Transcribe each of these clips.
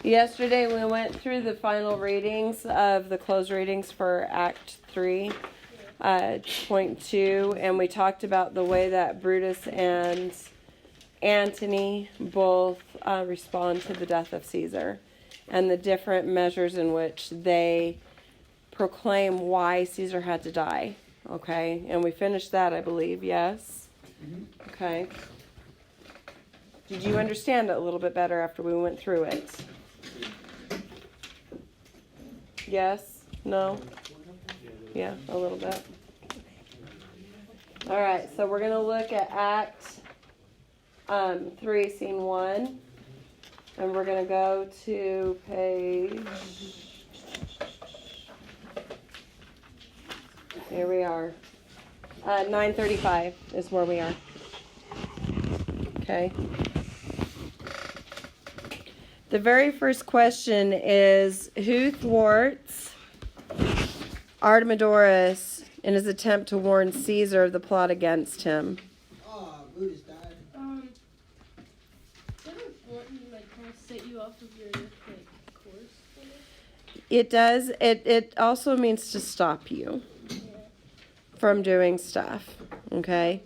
Yesterday we went through the final readings of the closed readings for Act 3, point 2, and we talked about the way that Brutus and Antony both respond to the death of Caesar and the different measures in which they proclaim why Caesar had to die. Okay, and we finished that, I believe, yes? Mm-hmm. Okay. Did you understand it a little bit better after we went through it? Yes? No? Yeah, a little bit. All right, so we're going to look at Act 3, Scene 1. And we're going to go to page... Here we are. 935 is where we are. Okay. The very first question is, who thwarts Artemidorus in his attempt to warn Caesar of the plot against him? Brutus died. Doesn't Thornton kind of set you off of your course? It does. It also means to stop you from doing stuff. Okay.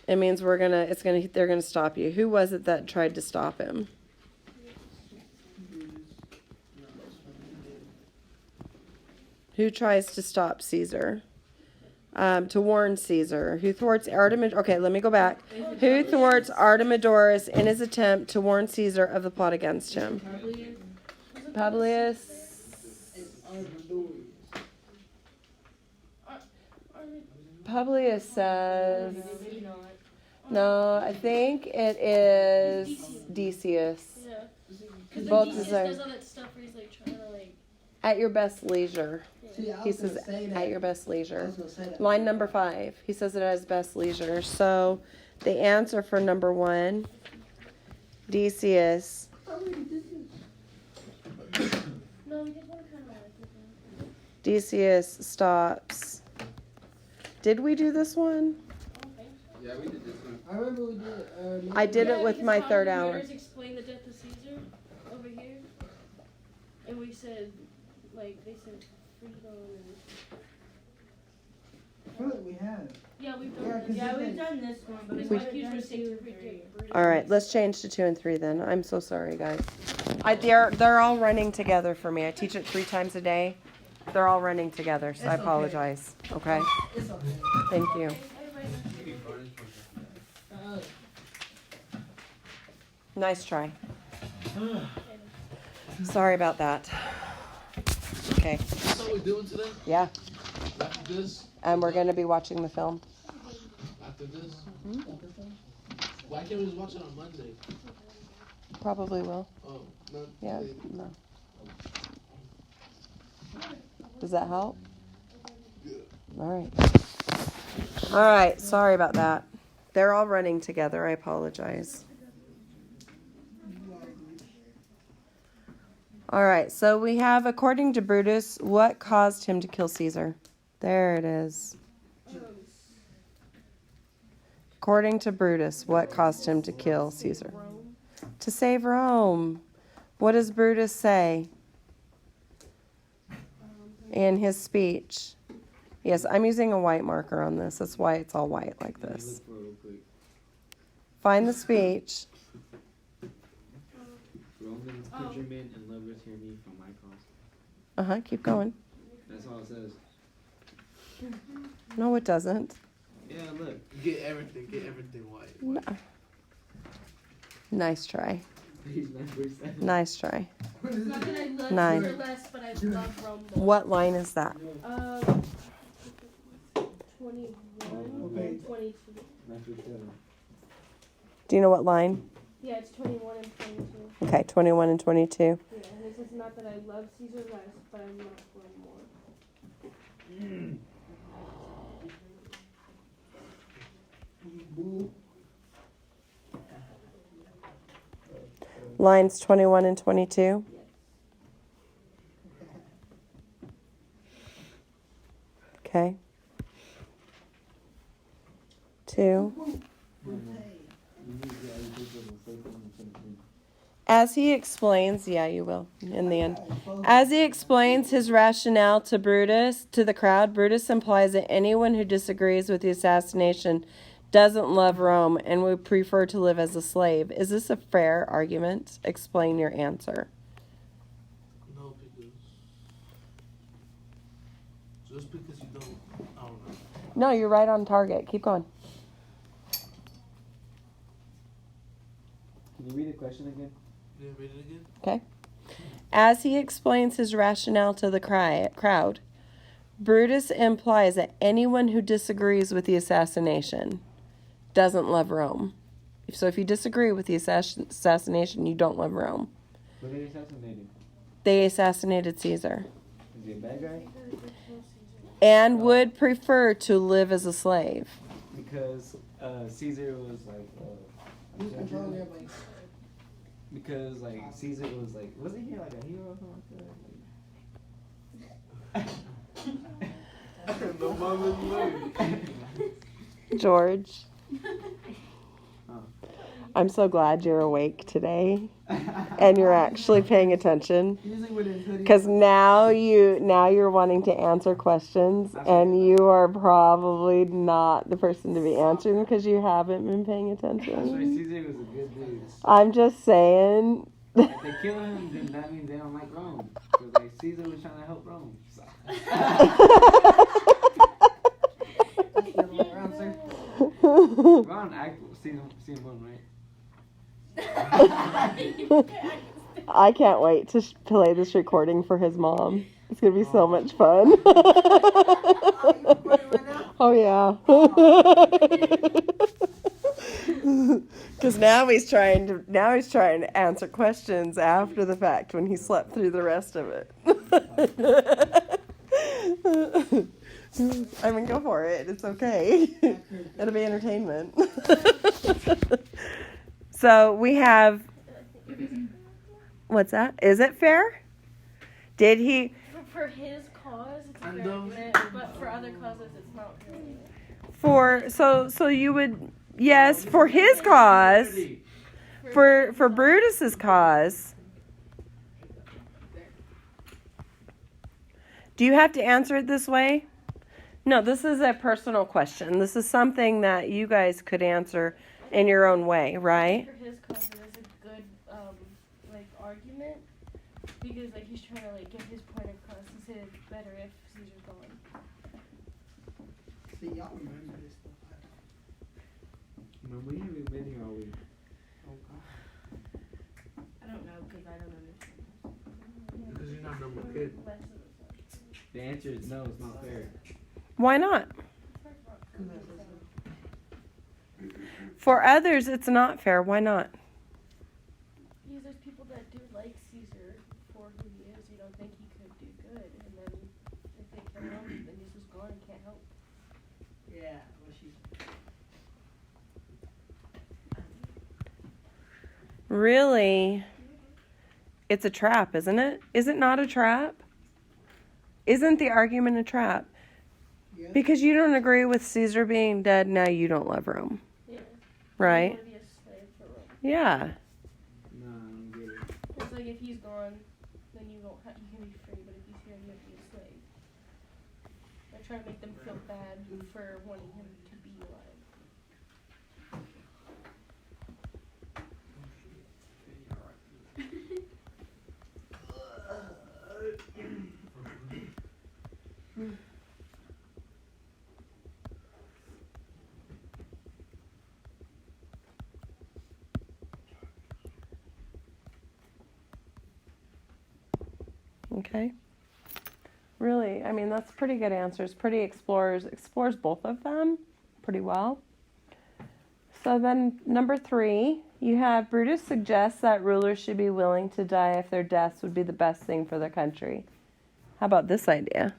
It means they're gonna stop you. Who was it that tried to stop him? Who tries to stop Caesar? To warn Caesar. Who thwarts Artemidorus? Okay, let me go back. Who thwarts Artemidorus in his attempt to warn Caesar of the plot against him? Publius. Publius says... No, I think it is Decius. Yeah. Because Both Decius does all that stuff where he's trying to at your best leisure. Yeah. He says at your best leisure. Line number 5. He says it as best leisure. So the answer for number 1, Decius. No, we did one kind of Decius stops. Did we do this one? Yeah, we did this one. I remember we did. I did it with my third hour. Explain the death of Caesar over here, and we said, they said freedom. I feel like we have. Yeah, we've done this one, but it's like you were saying. All right, let's change to 2 and 3 then. I'm so sorry, guys. They're all running together for me. I teach it 3 times a day. They're all running together, so I apologize. Okay? It's okay. Thank you. Nice try. Sorry about that. Okay. That's all we're doing today? Yeah. After this? And we're going to be watching the film. After this? Mm-hmm. Why can't we just watch it on Monday? Probably will. Oh, no. Yeah, no. Does that help? Yeah. All right. Sorry about that. They're all running together. I apologize. All right. So we have, according to Brutus, what caused him to kill Caesar? There it is. According to Brutus, what caused him to kill Caesar? To save Rome. What does Brutus say in his speech? Yes, I'm using a white marker on this. That's why it's all white like this. Find the speech. Romans, countrymen, and lovers hear me from my cause. Keep going. That's all it says. No, it doesn't. Yeah, look. Get everything white. No. Nice try. Page 9%. Nice try. It's not that I love 9. Caesar less, but I love Rome more. What line is that? 21 Okay. and 22. 9%. Do you know what line? Yeah, it's 21 and 22. Okay, 21 and 22. Yeah, and it says not that I love Caesar less, but I love Rome more. Lines 21 and 22. Okay. 2. As he explains, yeah, you will in the end. As he explains his rationale to the crowd, Brutus implies that anyone who disagrees with the assassination doesn't love Rome and would prefer to live as a slave. Is this a fair argument? Explain your answer. No, because just because you don't, I don't know. No, you're right on target. Keep going. Can you read the question again? Yeah, read it again. Okay. As he explains his rationale to the crowd, Brutus implies that anyone who disagrees with the assassination doesn't love Rome. So if you disagree with the assassination, you don't love Rome. Who they assassinated? They assassinated Caesar. Is he a bad guy? And would prefer to live as a slave. Because Caesar was like. Who's controlling everybody? Because like Caesar was like, wasn't he like a hero or something like that? No mama, George, Oh. I'm so glad you're awake today and you're actually paying attention. Usually with his hoodie. Because now you're wanting to answer questions, and you are probably not the person to be answering because you haven't been paying That's why attention. Caesar was a good dude. I'm just saying. If they kill him, then that means they don't like Rome. Because like Caesar was trying to help Rome. So. That's the other way around, sir. We're on season 1, right? I can't wait to play this recording for his mom. It's gonna be so much fun. Oh yeah. Because now he's trying to answer questions after the fact when he slept through the rest of it. I mean, go for it. It's okay. It'll be entertainment. So we have. What's that? Is it fair? Did he? For his cause, it's a And fair those- argument, but for other causes, it's not really. So you would yes for his cause. For Brutus's cause. Do you have to answer it this way? No, this is a personal question. This is something that you guys could answer in your own way, right? For his cause, it is a good argument because he's trying to get his point across. He said it's better if Caesar's gone. See, y'all remember this stuff. Man, we haven't been here all week. Oh, God. I don't know because I don't understand. Because you're not number kid. The answer is no, it's not fair. Why not? For others, it's not fair. Why not? Because there's people that do like Caesar for who he is. You don't think he could do good, and then if they kill him, then he's just gone and can't help. Yeah, well, she's. Really? It's a trap, isn't it? Is it not a trap? Isn't the argument a trap? Yeah. Because you don't agree with Caesar being dead, now you don't love Rome. Yeah. Right? You want to be a slave for Rome. Yeah. No, I don't get it. It's like if he's gone, then you can be free, but if he's here, you have to be a slave. They're trying to make them feel bad for wanting him to be alive. Okay. Really, I mean, that's pretty good answers. Pretty explores both of them pretty well. So then number 3, you have Brutus suggests that rulers should be willing to die if their deaths would be the best thing for their country. How about this idea?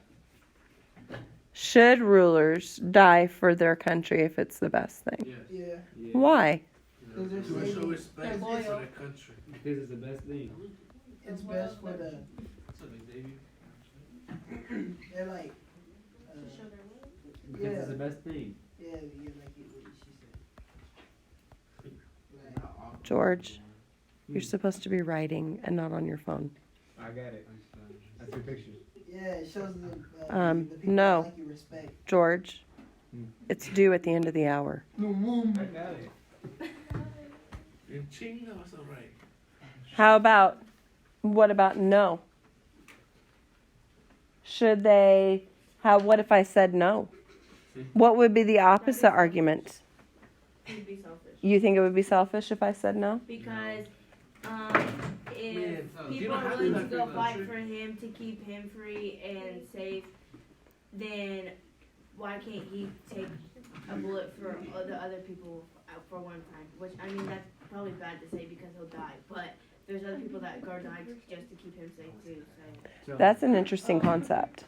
Should rulers die for their country if it's the best thing? Yes. Yeah. Yeah. Why? Because they're To show saving. respect They're for loyal. the country. Because it's the best thing. It's best for the. So like, Davey. They're like. To show their will. Because it's the best thing. Yeah, like it, what she said. Like, George. You're supposed to be writing and not on your phone. I got it. I took pictures. Yeah, it shows the people no. like you respect. George, it's due at the end of the hour. I got it. In Ching, that was alright. What about no? Should they, what if I said no? What would be the opposite argument? He'd be selfish. You think it would be selfish if I said no? Because if Man, no, you people don't are have willing to to have go free fight lunch. for him to keep him free and safe, then why can't he take a bullet for the other people for one time? Which, I mean, that's probably bad to say because he'll die, but there's other people that go die just to keep him safe too. So. That's an interesting concept.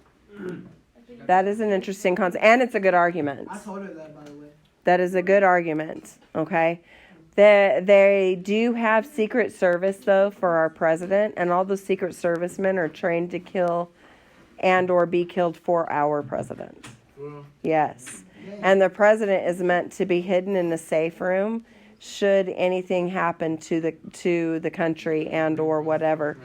That is an interesting concept, and it's a good argument. I told her that, by the way. That is a good argument, okay? They do have Secret Service, though, for our president, and all the Secret Servicemen are trained to kill and or be killed for our president. Well, Yes. And the president is meant to be hidden in a safe room should anything happen to the country and or whatever.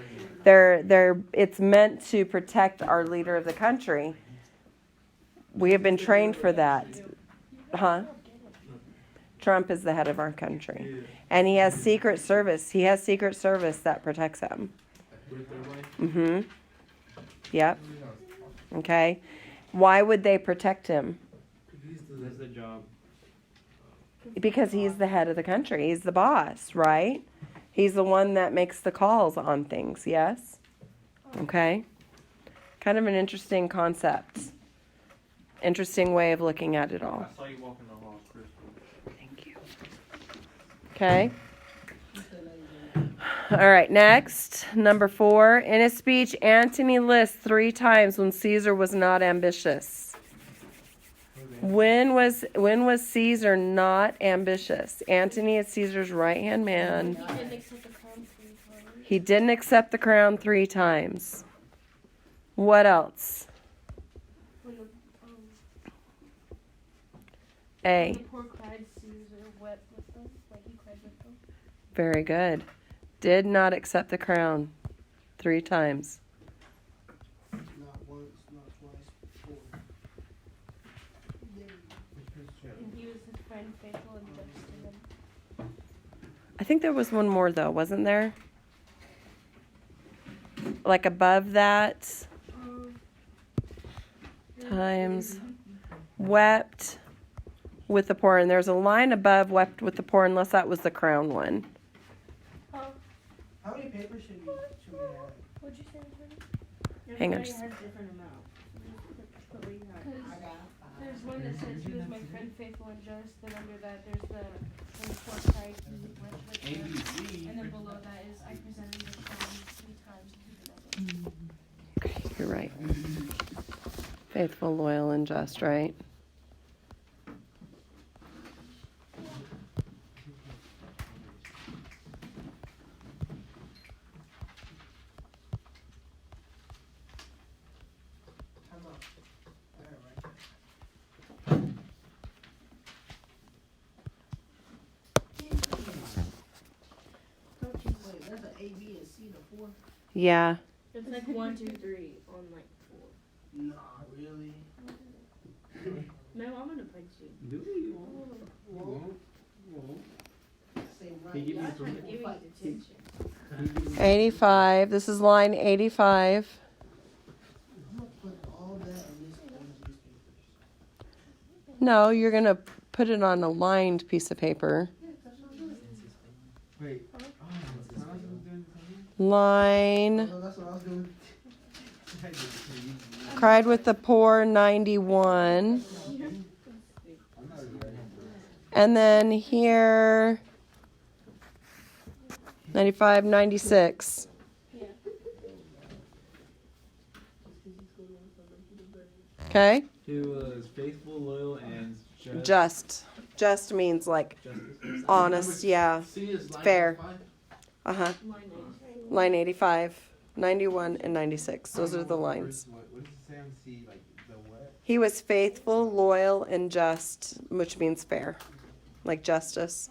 It's meant to protect our leader of the country. We have been trained for that. Huh? Trump is the head of our country. And he has Secret Service. He has Secret Service that protects him. with their wife. Mm-hmm. Yep. Okay. Why would they protect him? That's the job. Because he's the head of the country. He's the boss, right? He's the one that makes the calls on things, yes? Okay. Kind of an interesting concept. Interesting way of looking at it all. I saw you walking the hall, Crystal. Thank you. Okay. All right, next, number 4. In his speech, Antony lists 3 times when Caesar was not ambitious. When was Caesar not ambitious? Antony is Caesar's right-hand man. He didn't accept the crown 3 times. He didn't accept the crown 3 times. What else? When the A. poor cried, Caesar wept with them. Like he cried with them. Very good. Did not accept the crown 3 times. Not once, not twice, 4. And he was his friend, faithful and just to him. I think there was one more though, wasn't there? Like above that, times wept with the poor, and there's a line above wept with the poor, unless that was the crown one. How many papers should we have? What'd you say, Antony? Hang on, Everybody just- has different amounts. Put what you have. Because there's one that says he was my friend, faithful and just. Then under that, there's the when the poor cried, he wept with them. And then below that is I presented the crown 3 times to the devil. Okay, you're right. Faithful, loyal, and just, right? Time out. Alright. Wait, that's an A, B, and C, the 4? Yeah. It's like 1, 2, 3 on like 4. Nah, really? No, I'm gonna punch you. Do you? Won't. Same right. He give me Y'all trying to some. give me detention. 85. This is line 85. I'm gonna put all that in this one of these papers. No, you're going to put it on a lined piece of paper. Wait. Oh, Line, Oh, that's what I was doing. cried with the poor, 91. And then here, 95, 96. Okay? He was faithful, loyal, and Just. Just means like justice. honest, yeah. C is line Fair. 5. Uh-huh. Line 85, 91, and 96. Those are the lines. What does it say on C? Like the what? He was faithful, loyal, and just, which means fair. Like justice.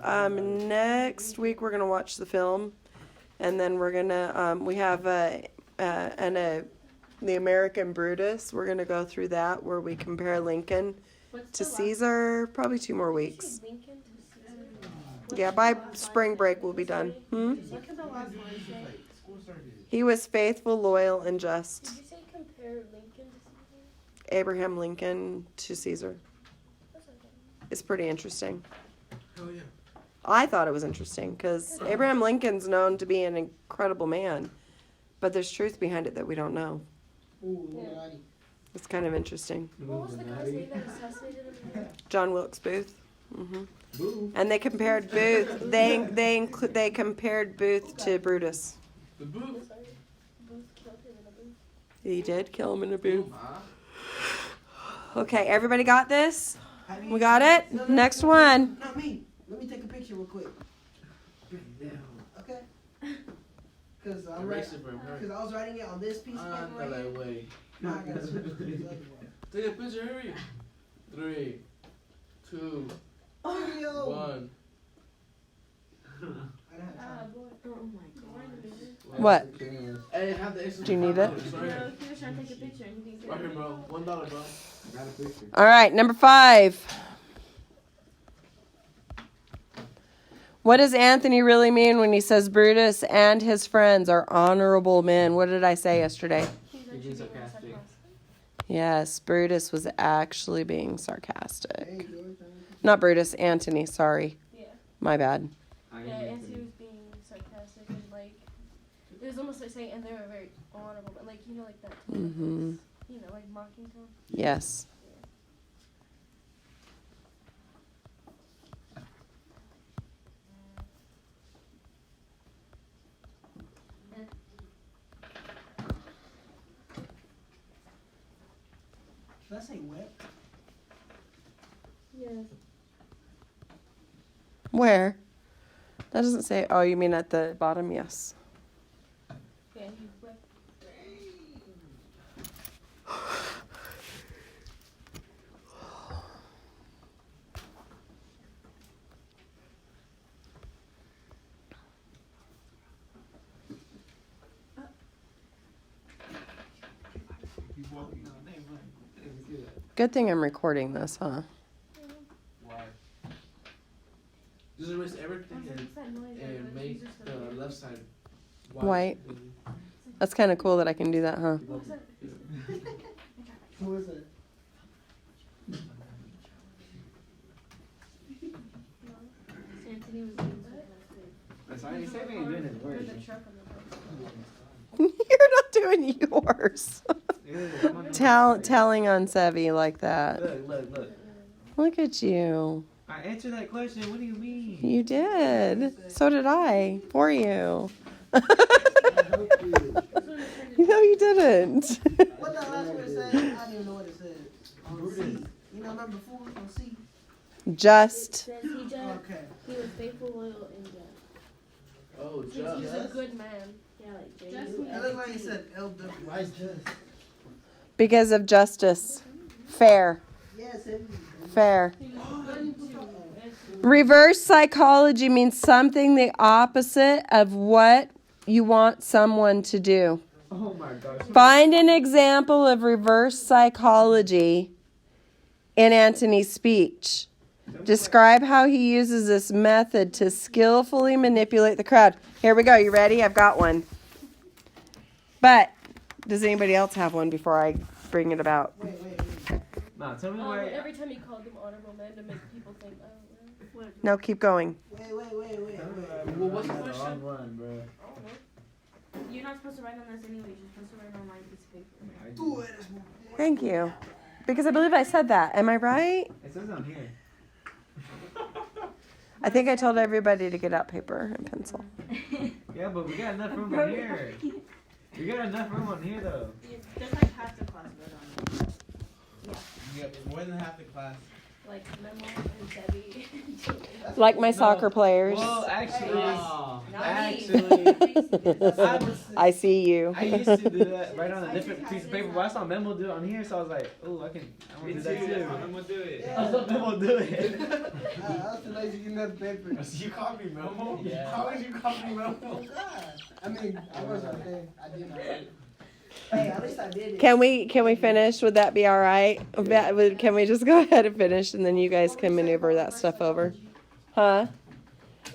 Next week we're gonna watch the film, and then we're gonna we have the American Brutus. We're gonna go through that where we compare Lincoln What's to the last- Caesar. Probably 2 more weeks. Lincoln to Caesar? Yeah, by spring break we'll be done. What could the last one say? He was faithful, loyal, and just. Did you say compare Lincoln to Caesar? Abraham Lincoln to Caesar. That's okay. It's pretty interesting. Hell yeah. I thought it was interesting because Abraham Lincoln's known to be an incredible man, but there's truth behind it that we don't know. Ooh, Illuminati. It's kind of interesting. What was the guy's name that assassinated him? John Wilkes Booth. Boo. And they compared Booth. They compared Booth to Brutus. The booth. Booth killed him in a booth. He did kill him in a booth. Huh? Okay, everybody got this? How do you- We got it? No, Next one. Not me. Let me take a picture real quick. Okay. Cause I'm Erase it for him. Hurry. Cause I was writing it on this piece of paper right here. Ándale, güey. Now I gotta switch to this other one. Take a picture, hurry. 3, 2, Yo. 1. I don't have time. boy. Oh my god. What? Hey, have the extra. Do you need it? No, he was trying to take a picture and he didn't Right get here, it. bro. $1, bro. I got a picture. All right, number 5. What does Antony really mean when he says Brutus and his friends are honorable men? What did I say yesterday? He's You're actually being being sarcastic. sarcastic. Yes, Brutus was actually being sarcastic. Hey, George. Not Brutus, Antony, sorry. Yeah. My bad. I Yeah, am and he was being sarcastic and like it was almost like saying, and they were very honorable, but like like that. Tone of Mhm. voice, like mocking tone. Yes. Did I say wet? Yes. Where? That doesn't say, oh, you mean at the bottom? Yes. Yeah, he wept. Keep walking on. Hey, man. I didn't see that. Good thing I'm recording this, huh? Why? Just erase everything What's that noise? and make the left side White. That's kind of cool that I can do that, huh? What's that? Who is it? Antony was being sarcastic. That's why he said we ain't doing his work. Or the truck on the bus. You're not doing yours. Yeah, I'm on the- Telling on Sevi like that. Look. Look at you. I answered that question. What do you mean? You did. So did I. For you. No, you didn't. What that last word said? I didn't even know what it said. On C. You know number 4 on C? Just. It says Okay. he was faithful, loyal, and just. Oh, He's just. a good man. Yeah, like J. It looked like it said LW. Why is just? Because of justice. Fair. Yes, it Fair. He was good to. Reverse psychology means something the opposite of what you want someone to do. Oh my gosh. Find an example of reverse psychology in Antony's speech. Describe how he uses this method to skillfully manipulate the crowd. Here we go. You ready? I've got one. But does anybody else have one before I bring it about? Wait. Nah, tell me why. Every time he called them honorable men to make people think, oh, well. No, keep going. Wait. Well, what's the question? One, bro. I don't know. You're not supposed to write on this anyway. You're supposed to write on my piece of paper. Tú eres mujer. Thank you. Because I believe I said that. Am I right? It says on here. I think I told everybody to get out paper and pencil. Yeah, but we got enough room on here. We got enough room on here, though. There's like half the class wrote on it. Yeah, more than half the class. Like Memo and Debbie. Like my soccer players. Well, actually, Oh, Not me. actually, I see you. I used to do that right on a different piece of paper, but I saw Memo do it on here, so I was like, oh, I want to do that too. I'm gonna do it. I saw Memo do it. I was too lazy to get another paper. You copied Memo? Yeah. How would you copy Memo? Oh, God. I mean, I wasn't there. I did not. Hey, at least I did it. Can we finish? Would that be all right? Can we just go ahead and finish, and then you guys can maneuver that stuff over? Huh?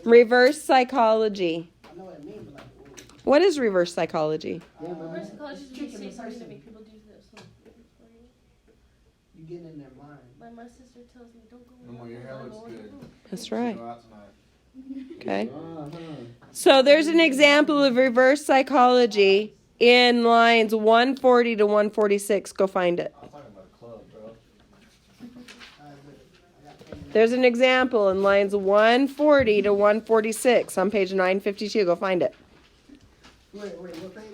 Reverse psychology. I know what it means, but like, What is reverse psychology? Reverse psychology is when you tricking say the something to person. make people do something for you. you getting in their mind. Like my sister tells me, don't go. Memo, your hair looks good. That's You right. should go out tonight. Okay. Uh-huh. So there's an example of reverse psychology in lines 140 to 146. Go find it. I'm talking about a club, bro. I got paper. There's an example in lines 140 to 146 on page 952. Go find it. Wait, what page?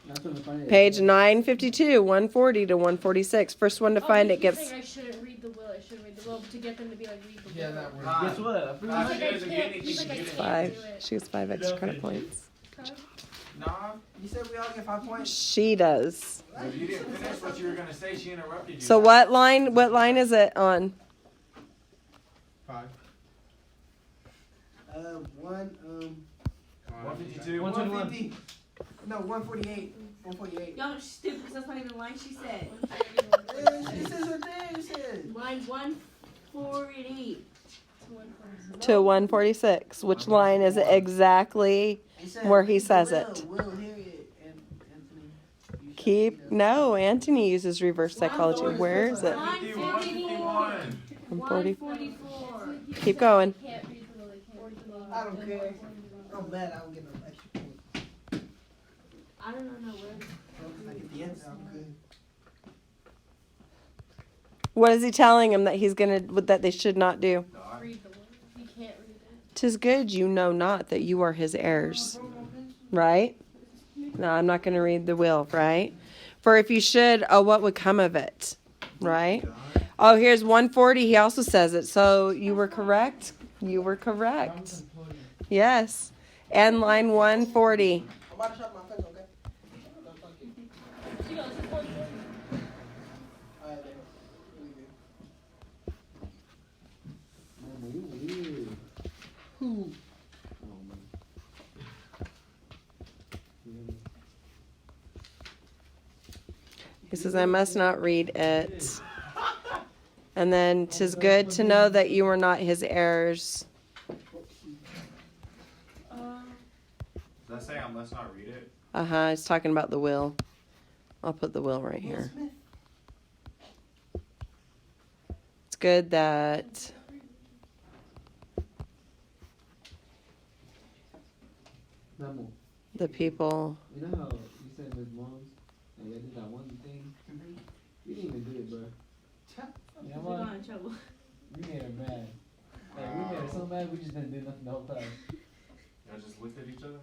That's when the funny Page 952, 140 to 146. First one to find it gets. I shouldn't read the will. I shouldn't read the will to get them to be like read the will. Yeah, that works. Guess what? I forgot. Ah, He's she like, I doesn't get can't. anything. He's like, I She can't gets Five. do it. She gets 5 extra credit points. Nah, You said we all get 5 points? She does. if you didn't finish what you were gonna say, she interrupted you. So what line is it on? 5. 152. 151. 150. No, 148. 148. Y'all stupid because that's not even the line she said. She says her thing. She said. Line 148. To 146. Which line is it exactly? He said, Where he read the says will. it. Will, Harriet, and Anthony. You shall Keep. read us. No, Anthony uses reverse psychology. Where is it? 151. 140. 144. Keep going. Can't read the will. They can't read the will. I don't care. I'm mad I don't get no extra points. I don't know where. I get the answer. I'm good. What is he telling him that he's gonna that they should not do? Read the will. You can't read it. 'Tis good you know not that you are his heirs. Right? No, I'm not gonna read the will. Right? For if you should, oh, what would come of it? Right? Oh, here's 140. He also says it. So you were correct. You were correct. Yes. And line 140. I'm about to shut my face, okay? Don't talk to you. She goes, it's 140. Alright, there. Really good. Memo, you weird. Who? Oh, man. He says, I must not read it. And then, 'tis good to know that you are not his heirs. Does that say I must not read it? Uh-huh, he's talking about the will. I'll put the will right Will here. Smith. It's good that Memo, the people... you know how you said with moms, and they did that one thing? We didn't even do it, bro. You know We what? got in trouble. We made her mad. Like, we made her so mad, we just didn't do nothing the whole time. Y'all just looked at each other?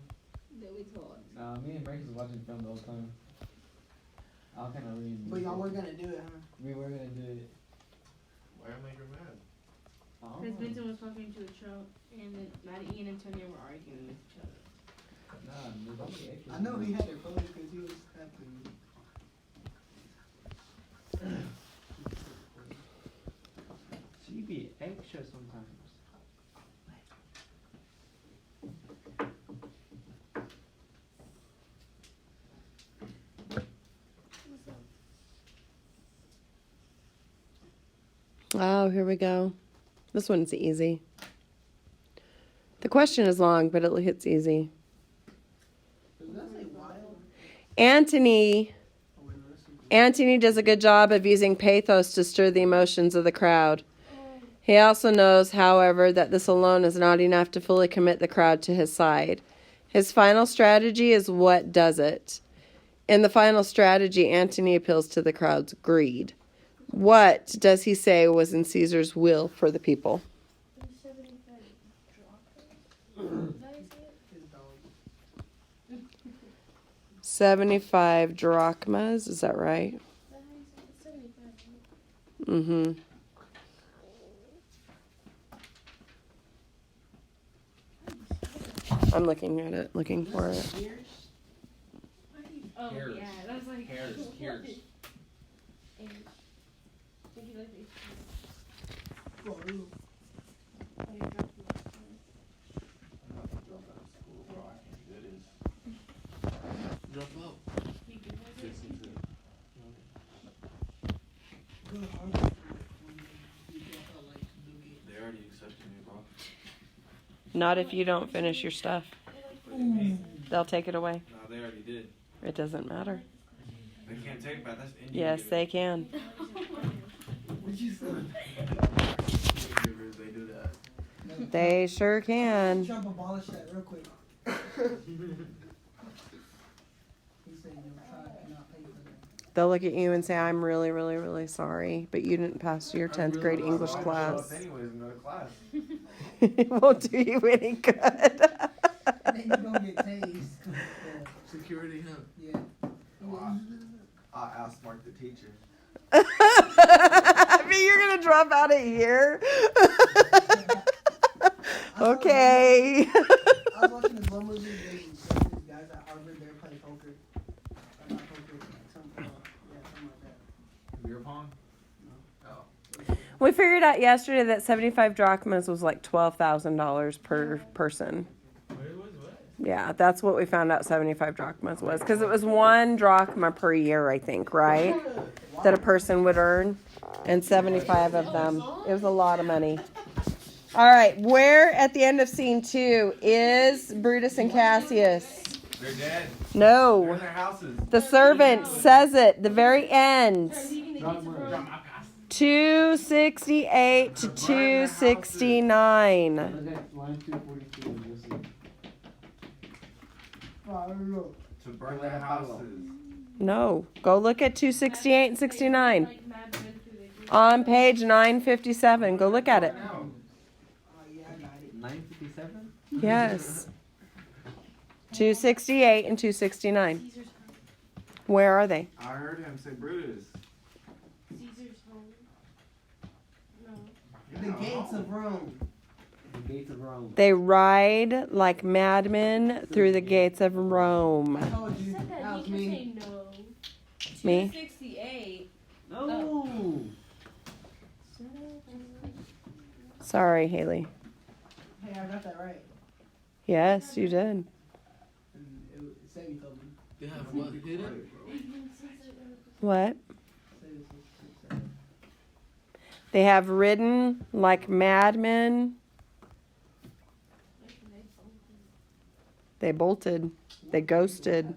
That we talked. Nah, me and Marcus was watching the film the whole time. I was kind of reading. But y'all were gonna do it, huh? We were gonna do it. Why make her mad? I don't Because know. Vincent was talking to a Trump, and then Maddie and Antonio were arguing with each other. Nah, dude, don't be extra. I know he had it closed because he was happy. She be extra sometimes. Oh, here we go. This one's easy. The question is long, but it's easy. Does that say wild? Antony Oh, wait, no, that's super- Antony does a good job of using pathos to stir the emotions of the crowd. He also knows, however, that this alone is not enough to fully commit the crowd to his side. His final strategy is what does it. In the final strategy, Antony appeals to the crowd's greed. What does he say was in Caesar's will for the people? 75 drachmas, is that right? Mm-hmm. I'm looking at it, looking for it. Oh, Hairs. yeah. That was like. Hairs. Hairs. H. I think he liked H. For real. Oh, you dropped the last one. I'm about to drop out of school, bro. I can't do this. Drop out. You can have it. Listen to it. Good hard when you drop out like the game. They already accepted me, bro. Not if you don't finish your stuff. What do you mean? They'll take it away. No, they already did. It doesn't matter. They can't take back. That's Indian. Yes, they can. What you say? They do that. They sure can. Trump abolished that real quick. He said your child cannot pay for that. They'll look at you and say, I'm really, really, really sorry, but you didn't pass your 10th grade English class. Anyways, in another class. It won't do you any good. And then you don't get tased. Security, huh? Yeah. I outsmart the teacher. I mean, you're going to drop out of here? Okay. I was watching this one movie. These guys at Harvard, they're playing poker. Or not poker, something like that. Beer pong? Oh. We figured out yesterday that 75 drachmas was like $12,000 per person. Wait, what? Yeah, that's what we found out 75 drachmas was. Because it was 1 drachma per year, I think, right? That a person would earn. And 75 of them. It was a lot of money. All right, where at the end of scene 2 is Brutus and Cassius? They're dead. They're No. in their houses. The servant says it, the very end. Leaving the gates of Rome. 268 to 269. Look at line 242 and you'll see. To burn their houses. No, go look at 268 and 69. Like mad men through the gates. On page 957, go look at it. No. Oh, yeah, I got it. 957? Yes. 268 and 269. Caesar's home. Where are they? I heard him say Brutus. Caesar's home. No. The gates of Rome. The gates of Rome. They ride like madmen through the gates of Rome. I told He you. said That that was he could me. say no. Me? 268. No! Sorry, Haley. Hey, I got that right. Yes, you did. And Sammy told me. They have what? Hidden? What? Sammy said. They have ridden like madmen. They bolted. They ghosted.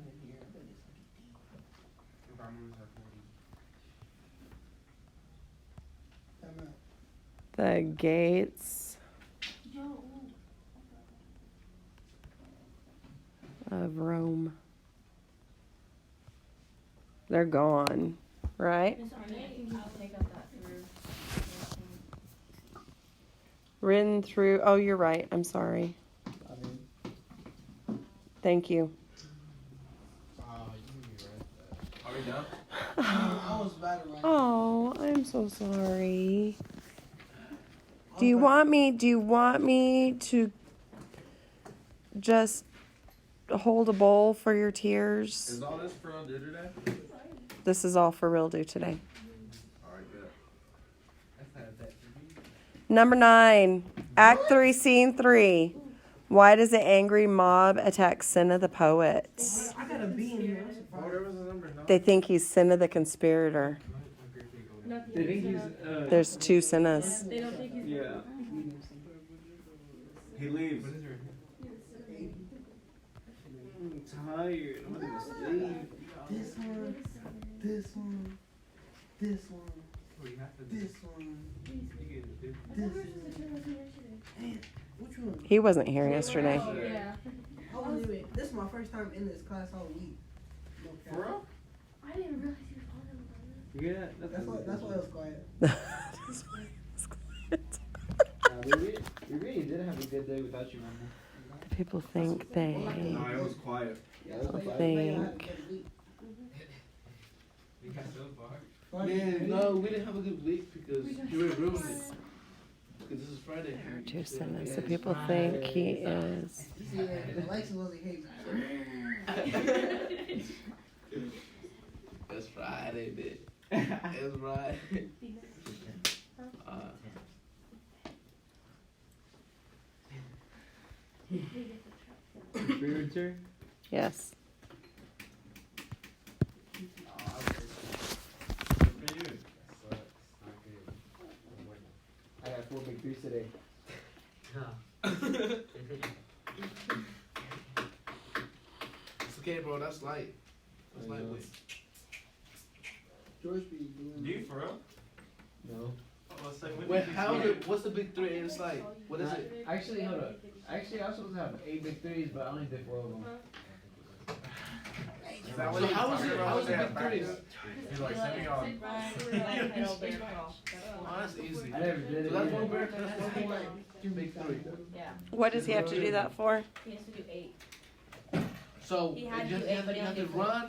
The gates of Rome. They're gone, right? I'll take out that through. Ridden through. Oh, you're right. I'm sorry. Thank you. Are we done? I was about to write. Oh, I'm so sorry. Do you want me to just hold a bowl for your tears? Is all this for real due today? This is all for real due today. Alright, good. That's not that for me. Number 9, Act 3, Scene 3. Why does the angry mob attack Cinna the poet? I got a B in here. Whatever was the number? No. They think he's Cinna the conspirator. They think he's, There's 2 Cinnas. They don't think he's. yeah. He leaves. I'm tired. I'm gonna sleep. This one. This one. This one. Oh, you have to do This one. You get it, dude. This one. Man, which one? He wasn't here yesterday. Oh, yeah. I wasn't even. This is my first time in this class all week. No cap. For real? I didn't realize he was on him. You hear that? That's why it was quiet. We really did have a good day without you, Mama. People think they. No, it was quiet. Yeah, it was They- like- they Think. had a good week. We got so far. Man, no, we didn't have a good week because you were ruining it. Because this is Friday. There are 2 Cinnas, so people think he is. See, Alexis wasn't here. It's Friday, bitch. It's Friday. Free return? Yes. I got 4 big threes today. It's okay, bro. That's light. That's I know. lightweight. George be doing. Do you for real? No. I was saying, Wait, what's the big three in sight? What is it? Actually, hold up. Actually, I was supposed to have 8 big threes, but I only did 4 of them. Is that what So you how was talking it? about How was when the they big had threes? practice? He's like, send me on. Oh, that's easy. I never did So it. that's one either. bear. That's one big three. Yeah, What does he have to do that for? he has to do 8. So He you had have to do 8, but he to only did 4. run